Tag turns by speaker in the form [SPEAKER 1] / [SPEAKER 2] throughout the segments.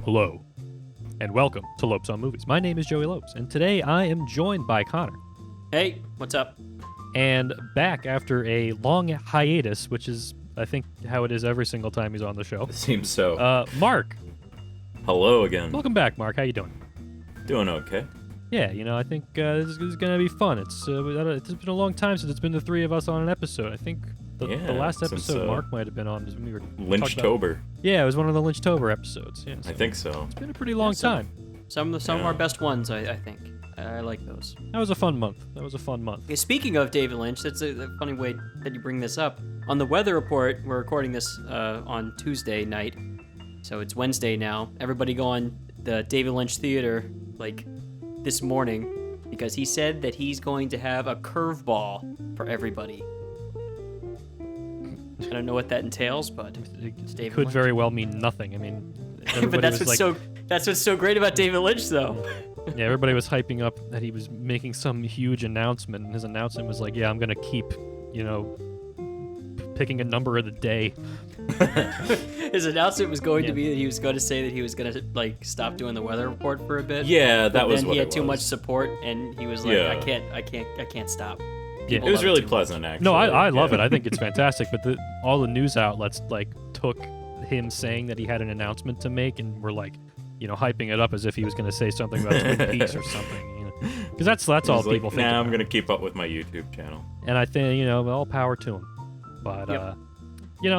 [SPEAKER 1] Hello, and welcome to Lopes on Movies. My name is Joey Lopes, and today I am joined by Connor.
[SPEAKER 2] Hey, what's up?
[SPEAKER 1] And back after a long hiatus, which is, I think, how it is every single time he's on the show.
[SPEAKER 3] It seems so.
[SPEAKER 1] Mark.
[SPEAKER 3] Hello again.
[SPEAKER 1] Welcome back, Mark. How you doing?
[SPEAKER 3] Doing okay.
[SPEAKER 1] Yeah, I think this is going to be fun. It's been a long time since it's been the three of us on an episode. I think the last episode
[SPEAKER 3] since,
[SPEAKER 1] Mark might have been on is when we were
[SPEAKER 3] Lynchtober.
[SPEAKER 1] Yeah, it was one of the Lynchtober episodes. Yeah,
[SPEAKER 3] I think so.
[SPEAKER 1] It's been a pretty long time.
[SPEAKER 2] Some of our best ones, I think. I like those.
[SPEAKER 1] That was a fun month.
[SPEAKER 2] Okay, speaking of David Lynch, that's a funny way that you bring this up. On the weather report, we're recording this on Tuesday night, so it's Wednesday now. Everybody go on the David Lynch Theater this morning because he said that he's going to have a curveball for everybody. I don't know what that entails, but it's David
[SPEAKER 1] Could
[SPEAKER 2] Lynch.
[SPEAKER 1] very well mean nothing. I mean,
[SPEAKER 2] But that's what's so great about David Lynch, though.
[SPEAKER 1] Yeah, everybody was hyping up that he was making some huge announcement, and his announcement was like, yeah, I'm going to keep, picking a number of the day.
[SPEAKER 2] His announcement was going to be that he was going to say that he was going to, stop doing the weather report for a bit.
[SPEAKER 3] Yeah, that
[SPEAKER 2] but
[SPEAKER 3] was
[SPEAKER 2] then
[SPEAKER 3] what
[SPEAKER 2] he had
[SPEAKER 3] it
[SPEAKER 2] too
[SPEAKER 3] was.
[SPEAKER 2] much support, and he was like,
[SPEAKER 3] Yeah.
[SPEAKER 2] I can't stop.
[SPEAKER 1] Yeah.
[SPEAKER 2] People
[SPEAKER 3] It was
[SPEAKER 2] love
[SPEAKER 3] really
[SPEAKER 2] too
[SPEAKER 3] pleasant,
[SPEAKER 2] much.
[SPEAKER 3] actually.
[SPEAKER 1] No, I love it. I think it's fantastic. But all the news outlets, took him saying that he had an announcement to make and were, hyping it up as if he was going to say something about Twin Peaks or something. Because that's all people think.
[SPEAKER 3] I'm
[SPEAKER 1] about.
[SPEAKER 3] going to keep up with my YouTube channel.
[SPEAKER 1] And I think, all power to him. But,
[SPEAKER 2] Yep.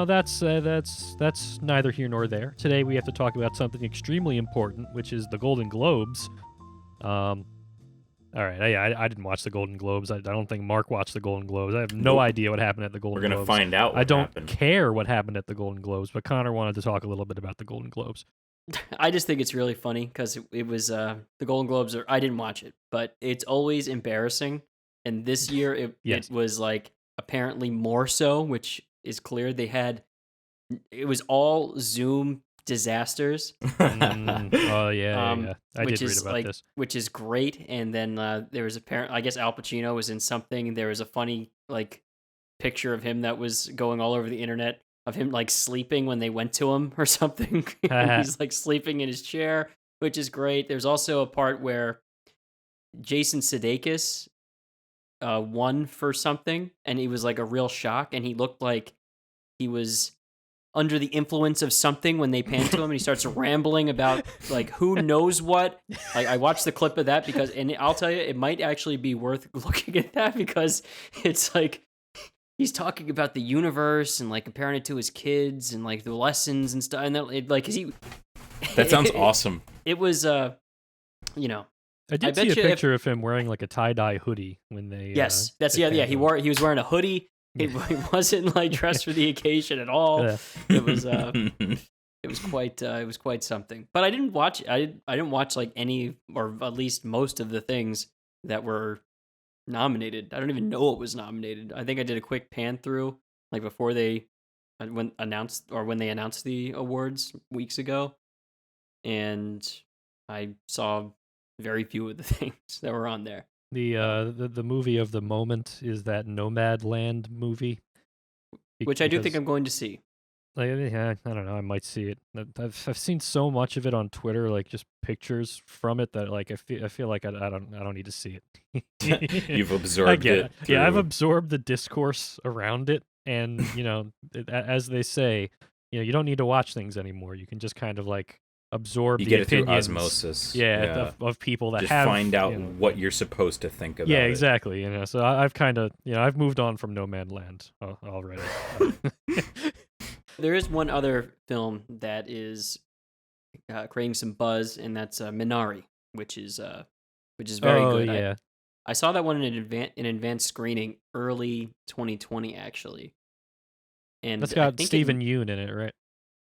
[SPEAKER 1] that's neither here nor there. Today we have to talk about something extremely important, which is the Golden Globes. All right, I didn't watch the Golden Globes. I don't think Mark watched the Golden Globes. I have no idea what happened at the Golden
[SPEAKER 3] We're going to
[SPEAKER 1] Globes.
[SPEAKER 3] find out what
[SPEAKER 1] I don't
[SPEAKER 3] happened.
[SPEAKER 1] care what happened at the Golden Globes, but Connor wanted to talk a little bit about the Golden Globes.
[SPEAKER 2] I just think it's really funny because it was the Golden Globes. I didn't watch it, but it's always embarrassing. And this year it was apparently more so, which is clear. It was all Zoom disasters.
[SPEAKER 1] Oh yeah. I
[SPEAKER 2] which
[SPEAKER 1] did read
[SPEAKER 2] is
[SPEAKER 1] about this.
[SPEAKER 2] which is great. And then there was I guess Al Pacino was in something. There was a funny picture of him that was going all over the internet of him sleeping when they went to him or something. He's sleeping in his chair, which is great. There's also a part where Jason Sudeikis won for something, and he was a real shock, and he looked like he was under the influence of something when they pan to him, and he starts rambling about who knows what. I watched the clip of that and I'll tell you, it might actually be worth looking at that because it's he's talking about the universe and comparing it to his kids and the lessons and stuff. And
[SPEAKER 3] That sounds awesome.
[SPEAKER 2] It was
[SPEAKER 1] I did see a picture of him wearing a tie-dye hoodie when they.
[SPEAKER 2] Yes,
[SPEAKER 1] they
[SPEAKER 2] He
[SPEAKER 1] panned him.
[SPEAKER 2] He was wearing a hoodie. He wasn't dressed for the occasion at all.
[SPEAKER 1] Yeah.
[SPEAKER 2] It was quite something. But I didn't watch. I didn't watch any or at least most of the things that were nominated. I don't even know what was nominated. I think I did a quick pan through before when they announced the awards weeks ago, and I saw very few of the things that were on there.
[SPEAKER 1] The movie of the moment is that Nomadland movie,
[SPEAKER 2] Which I do think I'm going to see.
[SPEAKER 1] I don't know. I might see it. I've seen so much of it on Twitter, just pictures from it that I feel like I don't need to see it.
[SPEAKER 3] You've absorbed it.
[SPEAKER 1] Yeah, I've
[SPEAKER 3] through-
[SPEAKER 1] absorbed the discourse around it, and as they say, you don't need to watch things anymore. You can just kind of absorb
[SPEAKER 3] You
[SPEAKER 1] the
[SPEAKER 3] get it through
[SPEAKER 1] opinions.
[SPEAKER 3] osmosis.
[SPEAKER 1] Yeah, of people that
[SPEAKER 3] Just
[SPEAKER 1] have
[SPEAKER 3] find out
[SPEAKER 1] you know,
[SPEAKER 3] what you're supposed to think about
[SPEAKER 1] Yeah,
[SPEAKER 3] it.
[SPEAKER 1] exactly. So I've kind of I've moved on from Nomadland already.
[SPEAKER 2] There is one other film that is creating some buzz, and that's Minari, which is very good.
[SPEAKER 1] Yeah.
[SPEAKER 2] I saw that one in advanced screening early 2020, actually. And
[SPEAKER 1] That's
[SPEAKER 2] I
[SPEAKER 1] got
[SPEAKER 2] think
[SPEAKER 1] Stephen Yeun in it, right?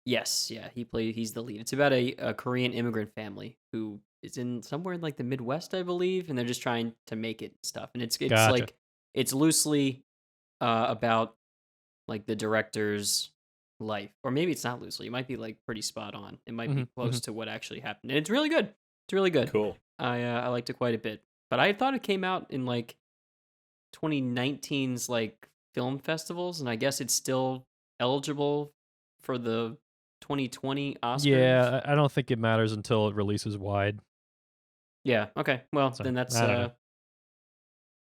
[SPEAKER 2] Yes, yeah, he's the lead. It's about a Korean immigrant family who is in somewhere in the Midwest, I believe, and they're just trying to make it and stuff. And it's
[SPEAKER 1] Gotcha.
[SPEAKER 2] it's loosely about the director's life, or maybe it's not loosely. It might be pretty spot on. It might be close to what actually happened, and it's really good. It's really good.
[SPEAKER 3] Cool.
[SPEAKER 2] I liked it quite a bit, but I thought it came out in 2019's film festivals, and I guess it's still eligible for the 2020 Oscars?
[SPEAKER 1] Yeah, I don't think it matters until it releases wide.
[SPEAKER 2] Yeah. Okay. Well,
[SPEAKER 1] So,
[SPEAKER 2] then
[SPEAKER 1] I don't know.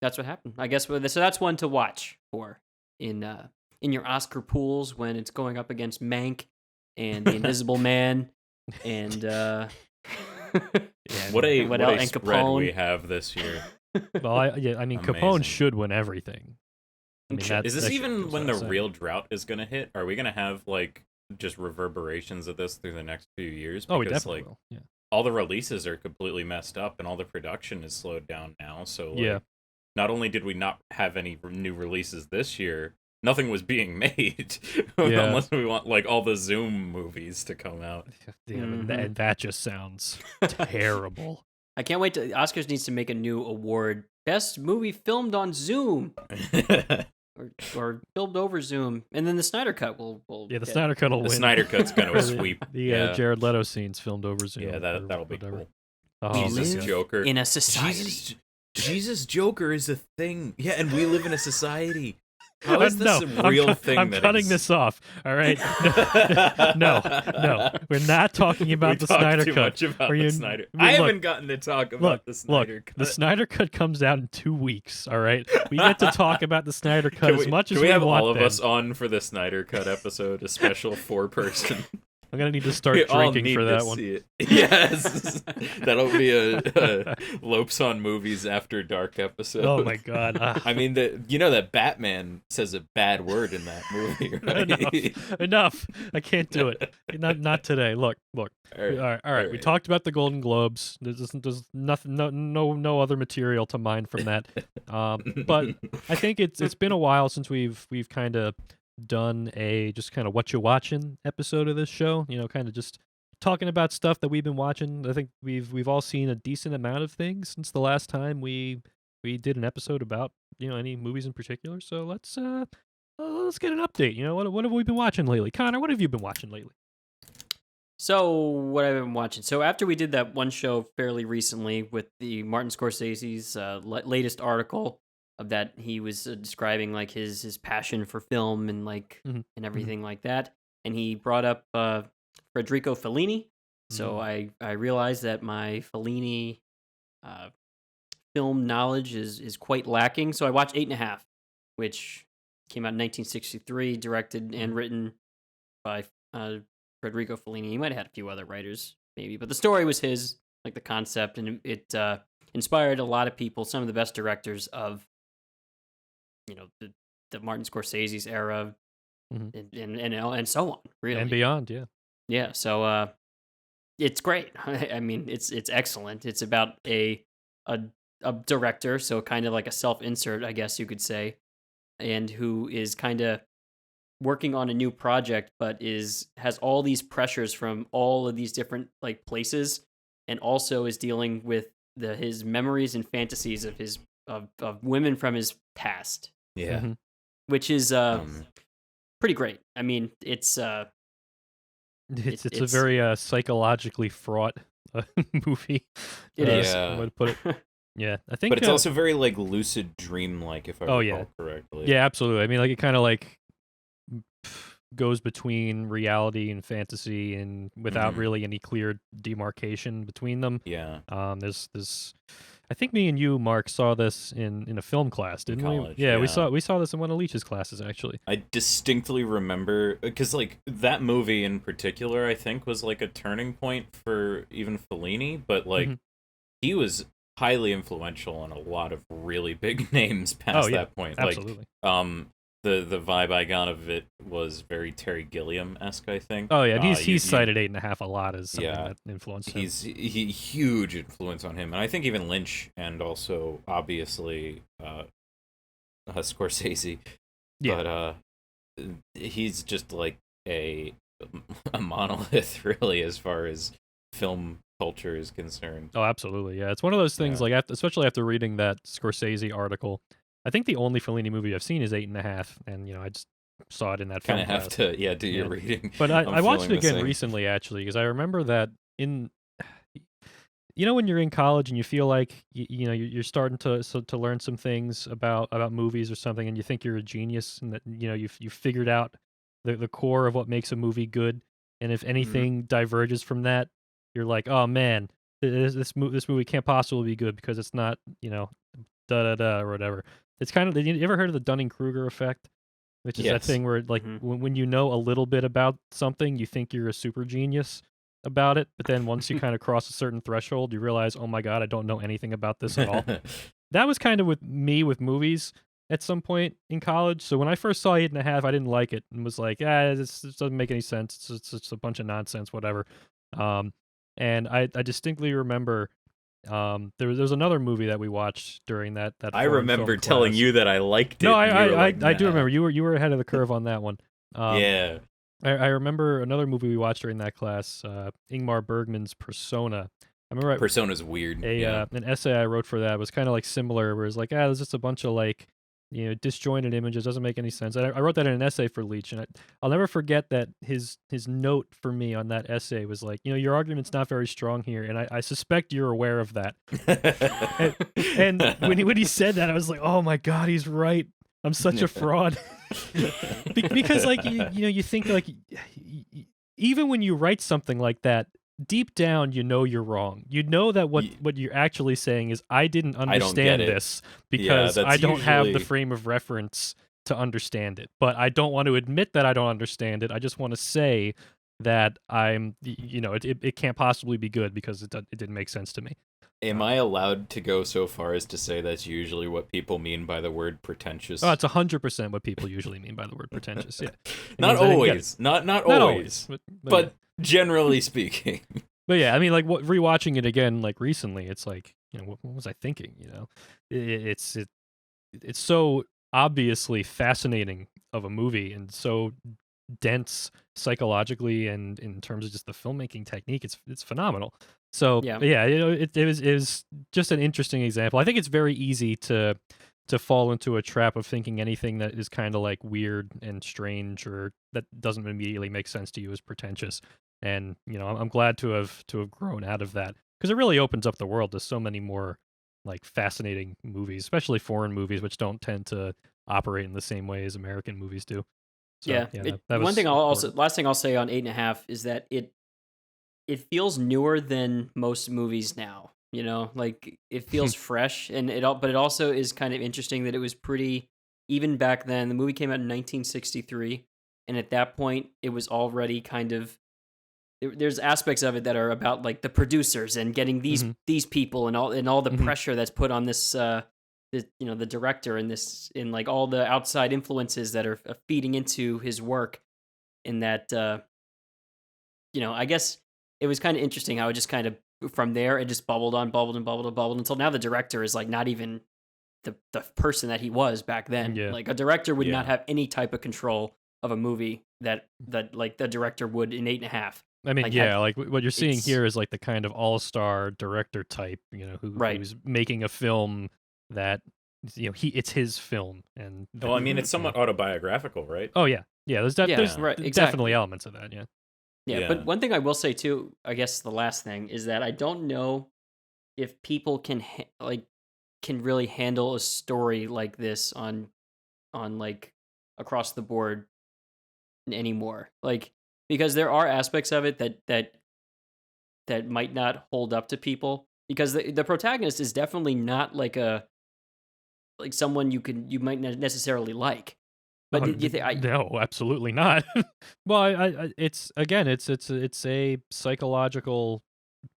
[SPEAKER 2] that's what happened. I guess so that's one to watch for in your Oscar pools when it's going up against Mank and The Invisible Man and
[SPEAKER 1] Yeah,
[SPEAKER 3] What a
[SPEAKER 2] What
[SPEAKER 3] what
[SPEAKER 2] else?
[SPEAKER 3] a
[SPEAKER 2] And
[SPEAKER 3] spread we
[SPEAKER 2] Capone.
[SPEAKER 3] have this year.
[SPEAKER 1] Well, I mean, Capone
[SPEAKER 3] Amazing.
[SPEAKER 1] should win everything. I mean,
[SPEAKER 2] Should.
[SPEAKER 3] Is this
[SPEAKER 1] that
[SPEAKER 3] even
[SPEAKER 1] goes
[SPEAKER 3] when
[SPEAKER 1] without
[SPEAKER 3] the
[SPEAKER 1] saying.
[SPEAKER 3] real drought is gonna hit? Are we gonna have like just reverberations of this through the next few years?
[SPEAKER 1] Oh, we
[SPEAKER 3] Because
[SPEAKER 1] definitely
[SPEAKER 3] like
[SPEAKER 1] will. Yeah.
[SPEAKER 3] all the releases are completely messed up, and all the production is slowed down now. So like,
[SPEAKER 1] Yeah.
[SPEAKER 3] not only did we not have any new releases this year, nothing was being made
[SPEAKER 1] Yeah.
[SPEAKER 3] unless we want like all the Zoom movies to come out.
[SPEAKER 1] Yeah,
[SPEAKER 2] Mhm.
[SPEAKER 1] and that just sounds terrible.
[SPEAKER 2] I can't wait to Oscars needs to make a new award. Best movie filmed on Zoom or filmed over Zoom. And then the Snyder Cut will
[SPEAKER 1] Yeah, the
[SPEAKER 2] get-
[SPEAKER 1] Snyder Cut will
[SPEAKER 3] The
[SPEAKER 1] win.
[SPEAKER 3] Snyder Cut's
[SPEAKER 1] Or
[SPEAKER 3] gonna sweep.
[SPEAKER 1] The
[SPEAKER 3] Yeah.
[SPEAKER 1] Jared Leto scenes filmed over Zoom.
[SPEAKER 3] Yeah,
[SPEAKER 1] or
[SPEAKER 3] that'll be
[SPEAKER 1] whatever.
[SPEAKER 3] cool.
[SPEAKER 1] Oh,
[SPEAKER 3] Jesus
[SPEAKER 2] live
[SPEAKER 3] Joker.
[SPEAKER 2] in a society.
[SPEAKER 3] Jesus Joker is a thing. Yeah, and we live in a society. How is this
[SPEAKER 1] no,
[SPEAKER 3] a real
[SPEAKER 1] I'm
[SPEAKER 3] thing?
[SPEAKER 1] I'm
[SPEAKER 3] that
[SPEAKER 1] cutting
[SPEAKER 3] exists?
[SPEAKER 1] this off. All right. No, we're not talking about
[SPEAKER 3] We
[SPEAKER 1] the
[SPEAKER 3] talked
[SPEAKER 1] Snyder
[SPEAKER 3] too
[SPEAKER 1] Cut.
[SPEAKER 3] much about
[SPEAKER 1] Or
[SPEAKER 3] the
[SPEAKER 1] you-
[SPEAKER 3] Snyder.
[SPEAKER 1] I mean,
[SPEAKER 3] I
[SPEAKER 1] look,
[SPEAKER 3] haven't gotten to talk about the Snyder Cut.
[SPEAKER 1] The Snyder Cut comes out in 2 weeks. All right. We get to talk about the Snyder Cut as much as
[SPEAKER 3] we have
[SPEAKER 1] want.
[SPEAKER 3] all of
[SPEAKER 1] then.
[SPEAKER 3] us on for the Snyder Cut episode, a special 4-person.
[SPEAKER 1] I'm gonna need to start
[SPEAKER 3] We all
[SPEAKER 1] drinking
[SPEAKER 3] need
[SPEAKER 1] for
[SPEAKER 3] to
[SPEAKER 1] that one.
[SPEAKER 3] see it. Yes, that'll be a Lopes on Movies After Dark episode.
[SPEAKER 1] Oh my god.
[SPEAKER 3] I mean, that Batman says a bad word in that movie, right?
[SPEAKER 1] Enough. I can't do it. Not today. Look.
[SPEAKER 3] All
[SPEAKER 1] All
[SPEAKER 3] right.
[SPEAKER 1] right. We talked about the Golden Globes. There's nothing, no other material to mine from that. But I think it's been a while since we've kind of done a just kind of what you watching episode of this show. You know, kind of just talking about stuff that we've been watching. I think we've all seen a decent amount of things since the last time we did an episode about any movies in particular. So let's get an update. What have we been watching lately? Connor, what have you been watching lately?
[SPEAKER 2] So what I've been watching. So after we did that one show fairly recently with the Martin Scorsese's latest article of that he was describing like his passion for film and like
[SPEAKER 1] Mhm.
[SPEAKER 2] and everything like that, and he brought up Federico Fellini. So I realized that my Fellini film knowledge is quite lacking. So I watched 8.5, which came out in 1963, directed and written by Federico Fellini. He might have had a few other writers, maybe, but the story was his, like the concept, and it inspired a lot of people, some of the best directors of, the Martin Scorsese's era, and so on, really,
[SPEAKER 1] And beyond, yeah.
[SPEAKER 2] yeah. So it's great. I mean, it's excellent. It's about a director, so kind of like a self-insert, I guess you could say, and who is kind of working on a new project, but has all these pressures from all of these different like places, and also is dealing with his memories and fantasies of women from his past,
[SPEAKER 3] Yeah.
[SPEAKER 1] Mhm.
[SPEAKER 2] which is pretty great. I mean, it's
[SPEAKER 1] It's a
[SPEAKER 2] it's-
[SPEAKER 1] very psychologically fraught movie.
[SPEAKER 2] It is.
[SPEAKER 1] I would put it. Yeah, I think.
[SPEAKER 3] But it's also very like lucid dream-like, if I
[SPEAKER 1] Oh,
[SPEAKER 3] recall
[SPEAKER 1] yeah.
[SPEAKER 3] correctly.
[SPEAKER 1] Yeah, absolutely. I mean, like it kind of like goes between reality and fantasy, and without
[SPEAKER 3] Mhm.
[SPEAKER 1] really any clear demarcation between them.
[SPEAKER 3] Yeah.
[SPEAKER 1] There's. I think me and you, Mark, saw this in a film class, didn't we?
[SPEAKER 3] college,
[SPEAKER 1] Yeah,
[SPEAKER 3] yeah.
[SPEAKER 1] we saw this in one of Leach's classes actually.
[SPEAKER 3] I distinctly remember, because like that movie in particular, I think was like a turning point for even Fellini, but like
[SPEAKER 1] Mhm.
[SPEAKER 3] he was highly influential on a lot of really big names past
[SPEAKER 1] Oh, yeah,
[SPEAKER 3] that point.
[SPEAKER 1] Absolutely.
[SPEAKER 3] Like, the vibe I got of it was very Terry Gilliam-esque, I think.
[SPEAKER 1] Oh yeah, and
[SPEAKER 3] You-
[SPEAKER 1] he's cited 8.5 a lot as something
[SPEAKER 3] Yeah.
[SPEAKER 1] that influenced him.
[SPEAKER 3] He's huge influence on him, and I think even Lynch, and also obviously Scorsese.
[SPEAKER 1] Yeah.
[SPEAKER 3] But he's just like a monolith, really, as far as film culture is concerned.
[SPEAKER 1] Oh, absolutely. Yeah, it's one of those things.
[SPEAKER 3] Yeah.
[SPEAKER 1] Like, especially after reading that Scorsese article, I think the only Fellini movie I've seen is 8.5, and I just saw it in that film
[SPEAKER 3] Kind of have
[SPEAKER 1] class.
[SPEAKER 3] to, do your
[SPEAKER 1] Yeah.
[SPEAKER 3] reading.
[SPEAKER 1] But
[SPEAKER 3] I'm
[SPEAKER 1] I watched it
[SPEAKER 3] feeling the
[SPEAKER 1] again
[SPEAKER 3] same.
[SPEAKER 1] recently, actually, because I remember that when you're in college and you feel like you're starting to learn some things about movies or something, and you think you're a genius and that you figured out the core of what makes a movie good. And if anything diverges from that, you're like, oh man, this movie can't possibly be good because it's not, da da da or whatever. It's kind of, you ever heard of the Dunning-Kruger effect? Which is that
[SPEAKER 3] Yes.
[SPEAKER 1] thing where like when you know a little bit about something, you think you're a super genius about it, but then once you kind of cross a certain threshold, you realize, oh my god, I don't know anything about this at all. That was kind of with me with movies at some point in college. So when I first saw 8.5, I didn't like it and was like, this doesn't make any sense. It's a bunch of nonsense, whatever. And I distinctly remember there was another movie that we watched during that
[SPEAKER 3] I
[SPEAKER 1] foreign
[SPEAKER 3] remember
[SPEAKER 1] film
[SPEAKER 3] telling
[SPEAKER 1] class.
[SPEAKER 3] you that I liked it.
[SPEAKER 1] No,
[SPEAKER 3] and you were
[SPEAKER 1] I
[SPEAKER 3] like,
[SPEAKER 1] do
[SPEAKER 3] "Nah."
[SPEAKER 1] remember you were ahead of the curve on that one.
[SPEAKER 3] Yeah.
[SPEAKER 1] I remember another movie we watched during that class, Ingmar Bergman's Persona. I remember
[SPEAKER 3] Persona's weird. Yeah.
[SPEAKER 1] an essay I wrote for that was kind of like similar, where it's like, there's just a bunch of like, disjointed images, doesn't make any sense. And I wrote that in an essay for Leach, and I'll never forget that his note for me on that essay was like, your argument's not very strong here, and I suspect you're aware of that. and when he said that, I was like, oh my god, he's right. I'm such a fraud. Because like you think like even when you write something like that, deep down you're wrong. You know that what you're actually saying is I didn't understand this because I don't have the frame of reference to understand it. But I don't want to admit that I don't understand it. I just want to say that it can't possibly be good because it didn't make sense to me.
[SPEAKER 3] Am I allowed to go so far as to say that's usually what people mean by the word pretentious?
[SPEAKER 1] Oh, it's 100% what people usually mean by the word pretentious. Yeah,
[SPEAKER 3] not always, not always, but generally speaking.
[SPEAKER 1] But yeah, I mean, like rewatching it again, like recently, it's like, what was I thinking? It's so obviously fascinating of a movie and so dense psychologically and in terms of just the filmmaking technique. It's phenomenal. So yeah, it was just an interesting example. I think it's very easy to fall into a trap of thinking anything that is kind of like weird and strange or that doesn't immediately make sense to you is pretentious. And I'm glad to have grown out of that because it really opens up the world to so many more like fascinating movies, especially foreign movies, which don't tend to operate in the same way as American movies do. So, that was
[SPEAKER 2] one thing
[SPEAKER 1] important.
[SPEAKER 2] last thing I'll say on 8.5 is that it feels newer than most movies now. Like it feels fresh, and but it also is kind of interesting that it was pretty even back then. The movie came out in 1963, and at that point, it was already kind of there's aspects of it that are about like the producers and getting these people and all the pressure that's put on this. The director and in like all the outside influences that are feeding into his work, in that I guess it was kind of interesting how it just kind of from there it just bubbled until now the director is like not even the person that he was back then.
[SPEAKER 1] Yeah.
[SPEAKER 2] Like a director would not have any type of control of a movie that like the director would in 8.5.
[SPEAKER 1] I mean, like what you're seeing here is like the kind of all-star director type, who's making a film that it's his film. And
[SPEAKER 3] well, I mean, it's somewhat autobiographical, right?
[SPEAKER 1] Oh yeah, there's
[SPEAKER 2] exactly.
[SPEAKER 1] definitely elements of that.
[SPEAKER 2] Yeah, but one thing I will say too, I guess the last thing is that I don't know if people can really handle a story like this on like across the board anymore. Like, because there are aspects of it that might not hold up to people, because the protagonist is definitely not like someone you might not necessarily like. But do you think
[SPEAKER 1] no, absolutely not. Well, it's a psychological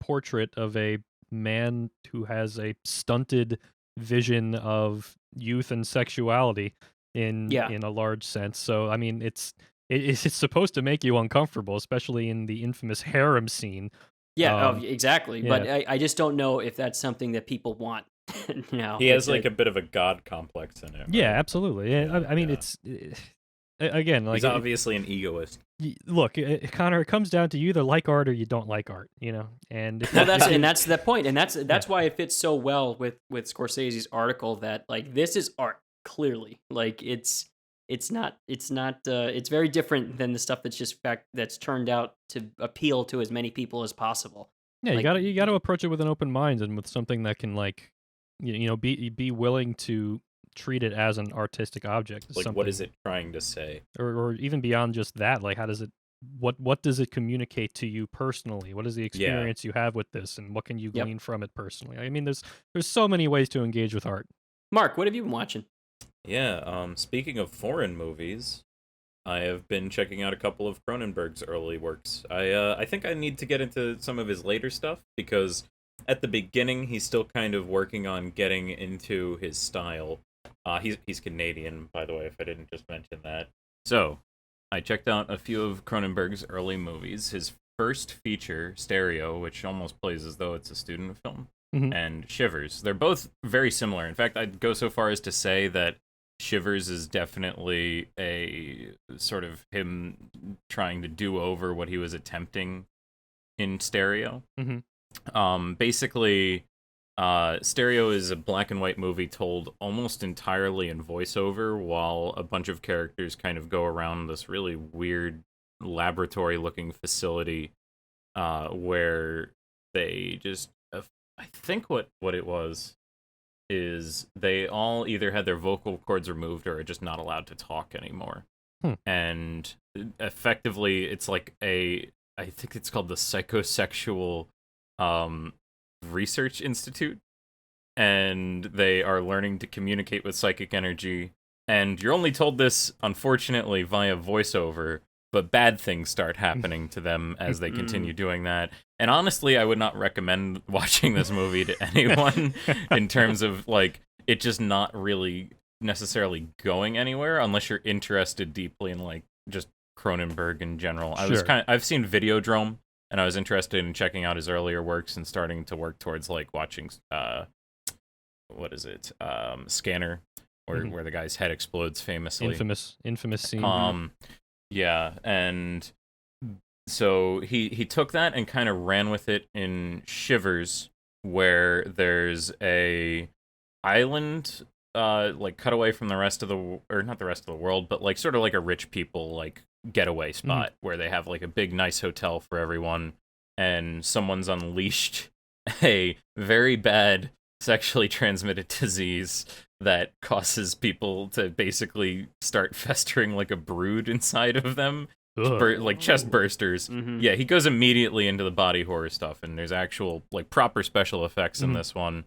[SPEAKER 1] portrait of a man who has a stunted vision of youth and sexuality in a large sense. So I mean, it's supposed to make you uncomfortable, especially in the infamous harem scene.
[SPEAKER 2] Yeah, exactly.
[SPEAKER 1] Yeah.
[SPEAKER 2] But I just don't know if that's something that people want.
[SPEAKER 3] He has like a bit of a god complex in it. Right?
[SPEAKER 1] Yeah, absolutely. Yeah, I mean, it's again, like
[SPEAKER 3] he's obviously an egoist.
[SPEAKER 1] Look, Connor, it comes down to you either like art or you don't like art, And
[SPEAKER 2] that's the point, and that's why it fits so well with Scorsese's article that like this is art clearly. Like it's very different than the stuff that's turned out to appeal to as many people as possible.
[SPEAKER 1] Yeah,
[SPEAKER 2] like,
[SPEAKER 1] you got to approach it with an open mind and with something that can like be willing to treat it as an artistic object.
[SPEAKER 3] Like, what is it trying to say?
[SPEAKER 1] Or even beyond just that, like, how does it, what does it communicate to you personally? What is the experience you have with this, and what can you glean from it personally? I mean, there's so many ways to engage with art.
[SPEAKER 2] Mark, what have you been watching?
[SPEAKER 3] Yeah, speaking of foreign movies, I have been checking out a couple of Cronenberg's early works. I think I need to get into some of his later stuff, because at the beginning he's still kind of working on getting into his style. He's Canadian, by the way, if I didn't just mention that. So, I checked out a few of Cronenberg's early movies. His first feature, Stereo, which almost plays as though it's a student film, and Shivers. They're both very similar. In fact, I'd go so far as to say that Shivers is definitely a sort of him trying to do over what he was attempting in Stereo. Basically, Stereo is a black and white movie told almost entirely in voiceover, while a bunch of characters kind of go around this really weird laboratory-looking facility where they just... I think what it was is they all either had their vocal cords removed or are just not allowed to talk anymore. And effectively, it's like I think it's called the Psychosexual Research Institute, and they are learning to communicate with psychic energy, and you're only told this, unfortunately, via voiceover, but bad things start happening to them as they continue doing that. And honestly, I would not recommend watching this movie to anyone in terms of, like, it just not really necessarily going anywhere unless you're interested deeply in, like, just Cronenberg in general. I've seen Videodrome, and I was interested in checking out his earlier works and starting to work towards, like, watching Scanner, where the guy's head explodes famously.
[SPEAKER 1] Infamous scene.
[SPEAKER 3] Yeah, and so he took that and kind of ran with it in Shivers, where there's a island like cut away from the rest of not the rest of the world, but like sort of like a rich people like getaway spot where they have like a big nice hotel for everyone, and someone's unleashed a very bad sexually transmitted disease that causes people to basically start festering like a brood inside of them, like chest bursters. Yeah, he goes immediately into the body horror stuff, and there's actual like proper special effects in this one,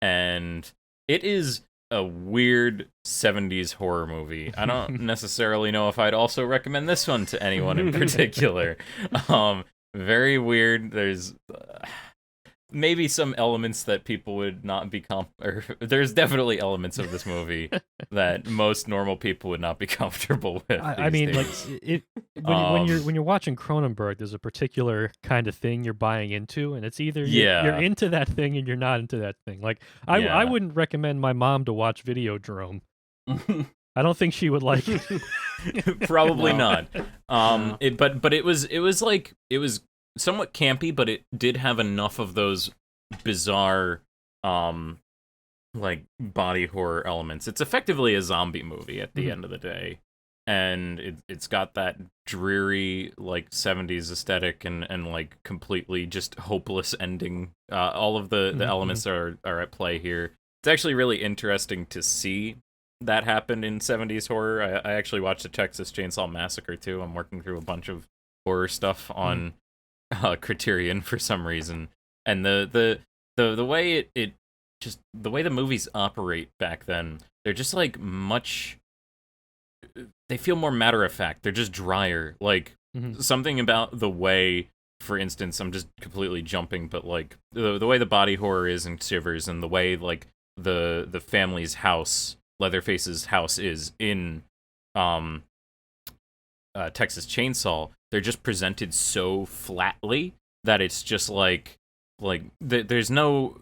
[SPEAKER 3] and it is a weird 70s horror movie. I don't necessarily know if I'd also recommend this one to anyone in particular. Very weird. There's maybe some elements that people would not be there's definitely elements of this movie that most normal people would not be comfortable with.
[SPEAKER 1] I mean, days. Like when you're watching Cronenberg, there's a particular kind of thing you're buying into, and it's either you're into that thing and you're not into that thing. Like I wouldn't recommend my mom to watch Videodrome. I don't think she would like it.
[SPEAKER 3] Probably not. But it was somewhat campy, but it did have enough of those bizarre like body horror elements. It's effectively a zombie movie at the end of the day, and it's got that dreary like 70s aesthetic and like completely just hopeless ending. All of the elements are at play here. It's actually really interesting to see that happen in 70s horror. I actually watched the Texas Chainsaw Massacre too. I'm working through a bunch of horror stuff on Criterion for some reason, and the way it just the way the movies operate back then, they're just like they feel more matter of fact. They're just drier. Like something about the way, for instance, I'm just completely jumping, but like the way the body horror is in Shivers, and the way like the family's house, Leatherface's house, is in Texas Chainsaw, they're just presented so flatly that it's just like there's no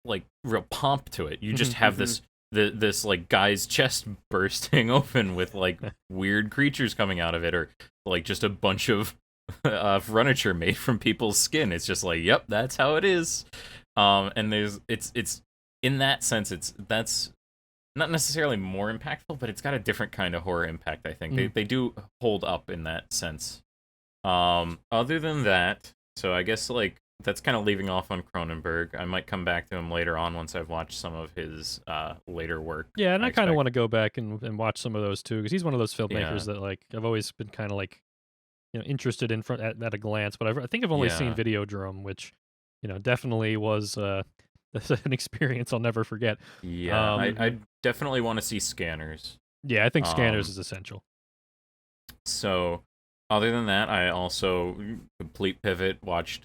[SPEAKER 3] like real pomp to it. You just have this like guy's chest bursting open with like weird creatures coming out of it, or like just a bunch of furniture made from people's skin. It's just like, yep, that's how it is. And it's in that sense, that's not necessarily more impactful, but it's got a different kind of horror impact, I think. They do hold up in that sense. Other than that, so I guess like kind of leaving off on Cronenberg. I might come back to him later on once I've watched some of his later work.
[SPEAKER 1] Yeah, and I kind of
[SPEAKER 3] expect.
[SPEAKER 1] want to go back and watch some of those too, because he's one of those filmmakers
[SPEAKER 3] Yeah.
[SPEAKER 1] that like I've always been kind of like interested in front at a glance, but I think I've only seen
[SPEAKER 3] Yeah.
[SPEAKER 1] Videodrome, which definitely was an experience I'll never forget.
[SPEAKER 3] Yeah, I definitely want to see Scanners.
[SPEAKER 1] Yeah, I think Scanners
[SPEAKER 3] Um,
[SPEAKER 1] is essential.
[SPEAKER 3] So, other than that, I also complete pivot watched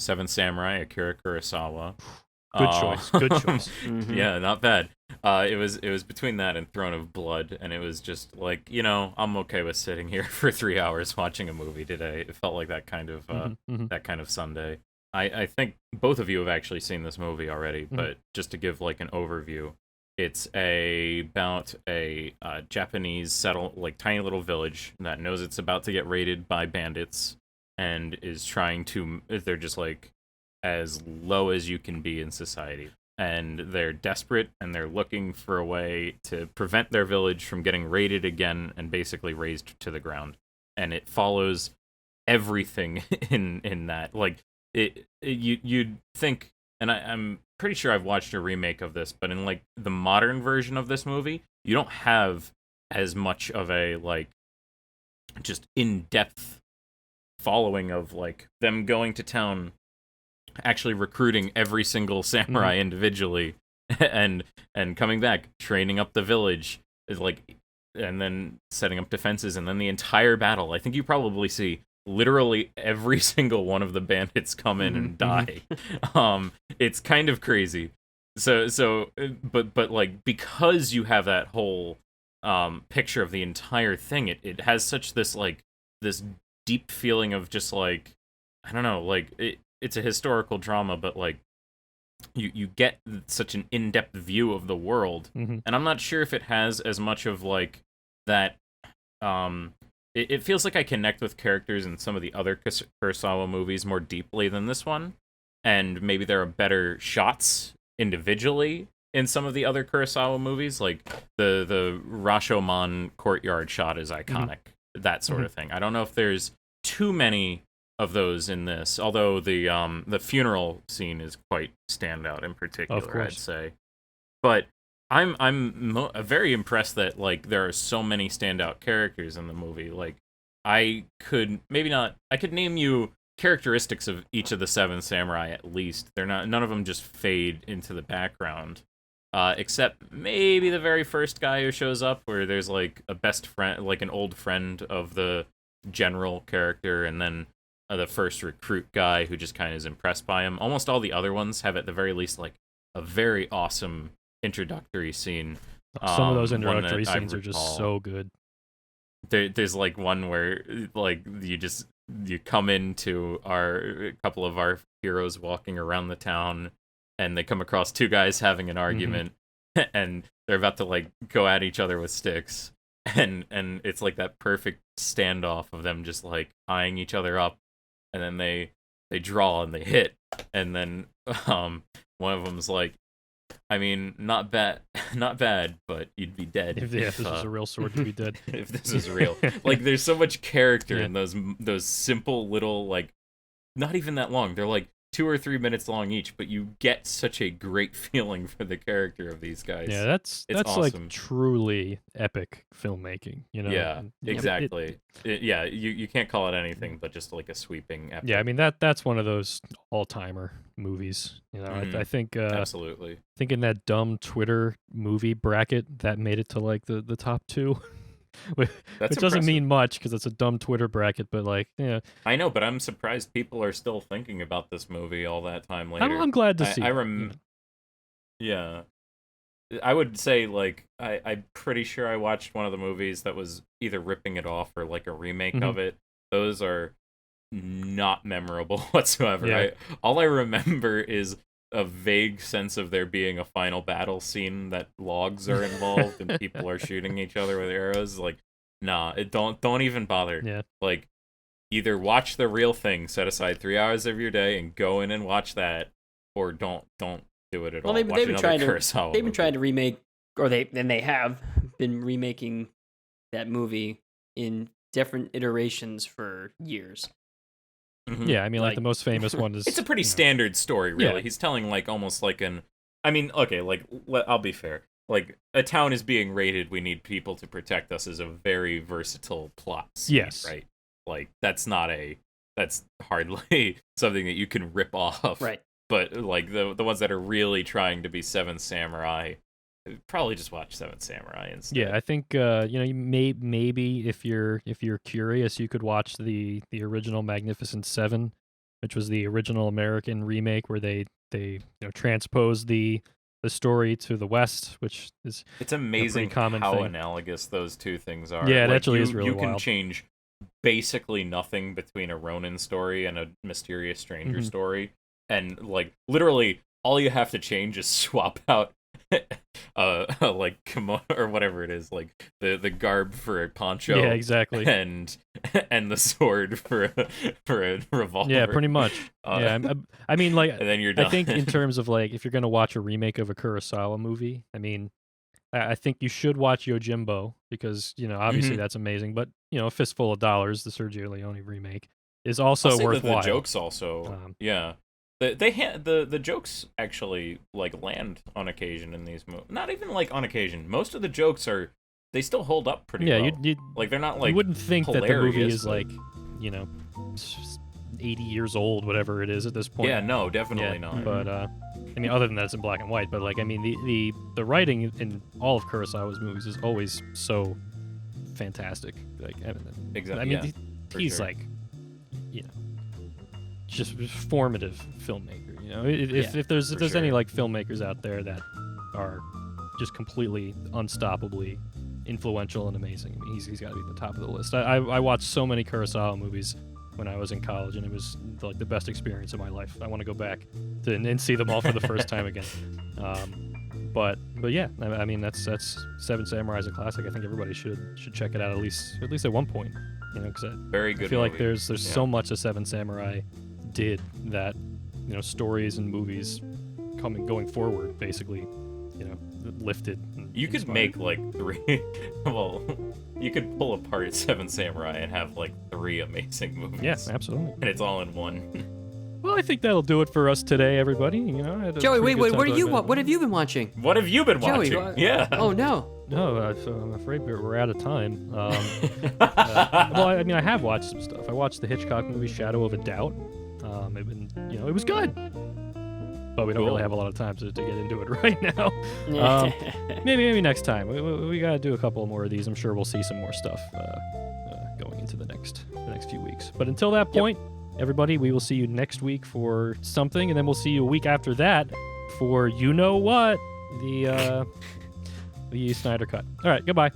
[SPEAKER 3] Seven Samurai, Akira Kurosawa.
[SPEAKER 1] Good choice. Good choice.
[SPEAKER 2] Mhm.
[SPEAKER 3] Yeah, not bad. It was between that and Throne of Blood, and it was just like I'm okay with sitting here for 3 hours watching a movie today. It felt like that kind of that kind of Sunday. I think both of you have actually seen this movie already, but just to give like an overview, it's about a Japanese tiny little village that knows it's about to get raided by bandits and is trying to. They're just like as low as you can be in society, and they're desperate and they're looking for a way to prevent their village from getting raided again and basically razed to the ground. And it follows everything in that you'd think, and I'm pretty sure I've watched a remake of this, but in like the modern version of this movie, you don't have as much of a like just in-depth following of like them going to town, actually recruiting every single samurai individually and coming back, training up the village, is like, and then setting up defenses, and then the entire battle. I think you probably see literally every single one of the bandits come in and die. It's kind of crazy. But like, because you have that whole picture of the entire thing, it has such this like this deep feeling of just like, I don't know, like it's a historical drama, but like you get such an in-depth view of the world, and I'm not sure if it has as much of like that. It feels like I connect with characters in some of the other Kurosawa movies more deeply than this one, and maybe there are better shots individually in some of the other Kurosawa movies. Like the Rashomon courtyard shot is iconic, that sort of thing. I don't know if there's too many of those in this, although the funeral scene is quite standout in particular, I'd say. But I'm very impressed that like there are so many standout characters in the movie. Like I could name you characteristics of each of the seven samurai at least. None of them just fade into the background. Except maybe the very first guy who shows up, where there's like a best friend, like an old friend of the general character, and then the first recruit guy who just kind of is impressed by him. Almost all the other ones have at the very least like a very awesome introductory scene.
[SPEAKER 1] Some of those introductory scenes are just so good.
[SPEAKER 3] There's like one where like you come into a couple of our heroes walking around the town, and they come across two guys having an argument, and they're about to like go at each other with sticks, and it's like that perfect standoff of them just like eyeing each other up, and then they draw and they hit, and then one of them's like, I mean, not bad, but you'd be dead.
[SPEAKER 1] If this was a real sword, you'd be dead.
[SPEAKER 3] If this is real. Like, there's so much character in those simple little, like, not even that long. They're like 2 or 3 minutes long each, but you get such a great feeling for the character of these guys.
[SPEAKER 1] Yeah, that's
[SPEAKER 3] awesome.
[SPEAKER 1] Like truly epic filmmaking,
[SPEAKER 3] Yeah, exactly. You can't call it anything but just like a sweeping epic.
[SPEAKER 1] Yeah, I mean that's one of those all-timer movies. I think
[SPEAKER 3] absolutely.
[SPEAKER 1] I think in that dumb Twitter movie bracket that made it to like the top 2. Which doesn't mean much because it's a dumb Twitter bracket, but like, yeah.
[SPEAKER 3] I know, but I'm surprised people are still thinking about this movie all that time later.
[SPEAKER 1] I'm glad to see.
[SPEAKER 3] Yeah, I would say like I'm pretty sure I watched one of the movies that was either ripping it off or like a remake of it. Those are not memorable whatsoever.
[SPEAKER 1] Yeah.
[SPEAKER 3] All I remember is a vague sense of there being a final battle scene that logs are involved and people are shooting each other with arrows. Like, nah, don't even bother.
[SPEAKER 1] Yeah.
[SPEAKER 3] Like, either watch the real thing, set aside 3 hours of your day and go in and watch that, or don't do it at all.
[SPEAKER 2] They've been trying to remake, or they have been remaking that movie in different iterations for years.
[SPEAKER 1] Yeah, I mean, like the
[SPEAKER 2] Like-
[SPEAKER 1] most famous one is.
[SPEAKER 3] It's a pretty
[SPEAKER 1] you know,
[SPEAKER 3] standard story, really.
[SPEAKER 1] Yeah.
[SPEAKER 3] He's telling like almost like an. I mean, okay, like I'll be fair. Like a town is being raided, we need people to protect us is a very versatile plot. Scheme,
[SPEAKER 1] Yes.
[SPEAKER 3] right. Like that's hardly something that you can rip off.
[SPEAKER 2] Right.
[SPEAKER 3] But like the ones that are really trying to be Seven Samurai, probably just watch Seven Samurai instead.
[SPEAKER 1] Yeah, I think you know, you maybe if you're curious, you could watch the original Magnificent Seven, which was the original American remake where they transposed the story to the West, which is
[SPEAKER 3] It's amazing
[SPEAKER 1] common
[SPEAKER 3] how
[SPEAKER 1] thing.
[SPEAKER 3] analogous those two things are.
[SPEAKER 1] Yeah, it
[SPEAKER 3] Like,
[SPEAKER 1] actually is really
[SPEAKER 3] You can
[SPEAKER 1] wild.
[SPEAKER 3] change basically nothing between a Ronin story and a mysterious stranger
[SPEAKER 1] Mhm.
[SPEAKER 3] story, and like literally all you have to change is swap out like kimono or whatever it is, like the garb for a poncho.
[SPEAKER 1] Yeah, exactly.
[SPEAKER 3] And the sword for a revolver.
[SPEAKER 1] Yeah, pretty much. Yeah, I mean, like,
[SPEAKER 3] And then you're done.
[SPEAKER 1] I think in terms of like, if you're gonna watch a remake of a Kurosawa movie, I mean, I think you should watch Yojimbo because obviously
[SPEAKER 3] Mhm.
[SPEAKER 1] that's amazing. But A Fistful of Dollars, the Sergio Leone remake, is
[SPEAKER 3] I'll
[SPEAKER 1] also
[SPEAKER 3] say that
[SPEAKER 1] worthwhile.
[SPEAKER 3] the jokes also, yeah. The jokes actually like land on occasion in these movies. Not even like on occasion. Most of the jokes they still hold up pretty
[SPEAKER 1] Yeah,
[SPEAKER 3] well.
[SPEAKER 1] you
[SPEAKER 3] Like they're not like
[SPEAKER 1] you wouldn't think that the movie
[SPEAKER 3] hilarious,
[SPEAKER 1] is
[SPEAKER 3] but-
[SPEAKER 1] like 80 years old, whatever it is at this point.
[SPEAKER 3] Yeah, no, definitely
[SPEAKER 1] Yeah,
[SPEAKER 3] not.
[SPEAKER 1] But I mean, other than that, it's in black and white. But like, I mean, the writing in all of Kurosawa's movies is always so fantastic. Like,
[SPEAKER 3] Exactly.
[SPEAKER 1] I mean,
[SPEAKER 3] yeah, for
[SPEAKER 1] he's
[SPEAKER 3] sure.
[SPEAKER 1] like, just formative filmmaker. If there's
[SPEAKER 3] for
[SPEAKER 1] any
[SPEAKER 3] sure.
[SPEAKER 1] like filmmakers out there that are just completely unstoppably influential and amazing, I mean, he's got to be at the top of the list. I watched so many Kurosawa movies when I was in college, and it was like the best experience of my life. I want to go back and see them all for the first time again. But yeah, I mean that's Seven Samurai is a classic. I think everybody should check it out at least at one point. Because
[SPEAKER 3] Very
[SPEAKER 1] I
[SPEAKER 3] good.
[SPEAKER 1] feel like
[SPEAKER 3] movie.
[SPEAKER 1] there's
[SPEAKER 3] Yeah.
[SPEAKER 1] so much of Seven Samurai did that stories and movies going forward basically lifted. And
[SPEAKER 3] You could
[SPEAKER 1] inspired.
[SPEAKER 3] make like 3. Well, you could pull apart Seven Samurai and have like 3 amazing movies.
[SPEAKER 1] Yeah, absolutely.
[SPEAKER 3] And it's all in one.
[SPEAKER 1] Well, I think that'll do it for us today, everybody. I had a
[SPEAKER 2] Joey,
[SPEAKER 1] pretty
[SPEAKER 2] wait,
[SPEAKER 1] good
[SPEAKER 2] what
[SPEAKER 1] time
[SPEAKER 2] are you?
[SPEAKER 1] talking about
[SPEAKER 2] What have you been watching?
[SPEAKER 3] What have you been
[SPEAKER 2] Joey,
[SPEAKER 3] watching? Yeah.
[SPEAKER 2] Oh no.
[SPEAKER 1] No, so I'm afraid we're out of time. Well, I mean, I have watched some stuff. I watched the Hitchcock movie Shadow of a Doubt. It was good, but we don't
[SPEAKER 3] Cool.
[SPEAKER 1] really have a lot of time to get into it right now. Maybe next time. We gotta do a couple more of these. I'm sure we'll see some more stuff going into the next few weeks. But until that point, everybody, we will see you next week for something, and then we'll see you a week after that for the Snyder Cut. All right, goodbye.